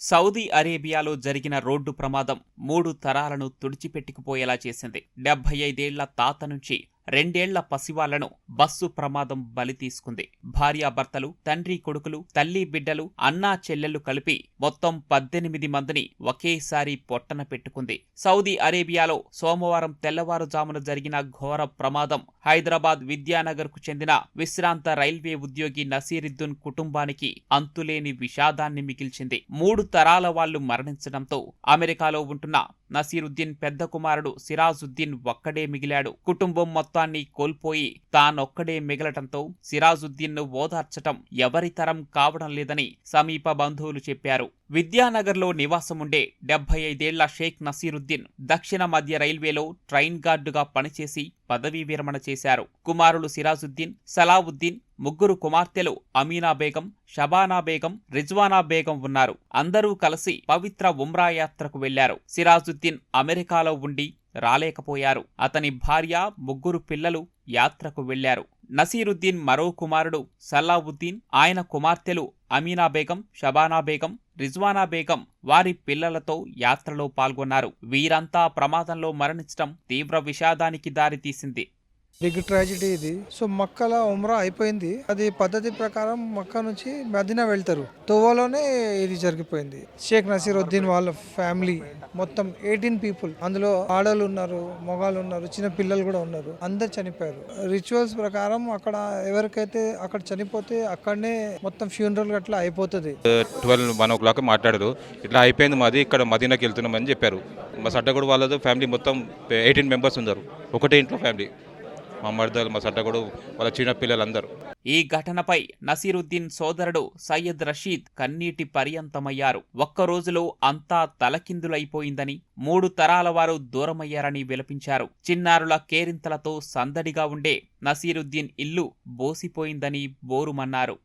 Saudi అరేబియాలో జరిగిన road ప్రమాదం 3 తరాలను తుడిచిపెట్టుకుపోయేలా చేసింది. 75 ఏళ్ల తాత నుంచి 2 ఏళ్ల పసివాళ్లను బస్సు ప్రమాదం బలి తీసుకుంది. భార్యాభర్తలు, తండ్రి కొడుకులు, తల్లి బిడ్డలు, అన్నా చెల్లెళ్లు కలిపి మొత్తం 18 మందిని ఒకేసారి పొట్టన పెట్టుకుంది. సౌదీ అరేబియాలో సోమవారం తెల్లవారుజామున జరిగిన ఘోర ప్రమాదం హైదరాబాద్ విద్యానగర్ కు చెందిన విశ్రాంత రైల్వే ఉద్యోగి నసీరుద్దీన్ కుటుంబానికి అంతులేని విషాదాన్ని మిగిల్చింది. 3 తరాల వాళ్లు మరణించడంతో అమెరికాలో ఉంటున్న నసీరుద్దీన్ పెద్ద కుమారుడు సిరాజుద్దీన్ ఒక్కడే మిగిలాడు. కుటుంబం మొత్తాన్ని కోల్పోయి తానొక్కడే మిగలటంతో సిరాజుద్దీన్ ను ఓదార్చటం ఎవరి తరం కావడం లేదని సమీప బంధువులు చెప్పారు. విద్యానగర్లో నివాసముండే 75 ఏళ్ల షేక్ నసీరుద్దీన్ దక్షిణ మధ్య రైల్వేలో ట్రైన్ గార్డుగా పనిచేసి పదవీ విరమణ చేశారు. కుమారులు సిరాజుద్దీన్, సలావుద్దీన్, 3 కుమార్తెలు అమీనా బేగం, షబానా బేగం, రిజ్వానా బేగం ఉన్నారు. అందరూ కలిసి పవిత్ర ఉమ్రా యాత్రకు వెళ్లారు. సిరాజుద్దీన్ అమెరికాలో ఉండి రాలేకపోయారు. అతని భార్య, 3 పిల్లలు యాత్రకు వెళ్లారు. నసీరుద్దీన్ మరో కుమారుడు సలావుద్దీన్, ఆయన కుమార్తెలు అమీనా బేగం, షబానా బేగం, రిజ్వానా బేగం వారి పిల్లలతో యాత్రలో పాల్గొన్నారు. వీరంతా ప్రమాదంలో మరణించడం తీవ్ర విషాదానికి దారితీసింది. బిగ్ ట్రాజెడీ ఇది. సో మక్కలో ఉమ్రా అయిపోయింది. అది పద్ధతి ప్రకారం మక్కా నుంచి మదీనా వెళ్తారు. తోవాలోనే ఇది జరిగిపోయింది. షేక్ నసీరుద్దీన్ వాళ్ళ ఫ్యామిలీ మొత్తం 18 పీపుల్, అందులో ఆడలు ఉన్నారు, మొగాళ్ళు ఉన్నారు, చిన్న పిల్లలు కూడా ఉన్నారు. అందరు చనిపోయారు. రిచువల్స్ ప్రకారం అక్కడ ఎవరికైతే అక్కడ చనిపోతే అక్కడనే మొత్తం ఫ్యూనరల్ అట్లా అయిపోతుంది. 12-1 o'clock మాట్లాడారు. ఇట్లా అయిపోయింది, మాది ఇక్కడ మదీనాకి వెళ్తున్నామని చెప్పారు. మా సట్టగూడ వాళ్ళతో ఫ్యామిలీ మొత్తం 18 మెంబర్స్ ఉన్నారు. ఒకటే ఇంట్లో ఫ్యామిలీ, మా మర్దలు, మా సట్టగూడ వాళ్ళ చిన్న పిల్లలందరూ. ఈ ఘటనపై నసీరుద్దీన్ సోదరుడు సయ్యద్ రషీద్ కన్నీటి పర్యంతమయ్యారు. ఒక్క రోజులో అంతా తలకిందులైపోయిందని, 3 తరాల వారు దూరమయ్యారని విలపించారు. చిన్నారుల కేరింతలతో సందడిగా ఉండే నసీరుద్దీన్ ఇల్లు బోసిపోయిందని బోరుమన్నారు.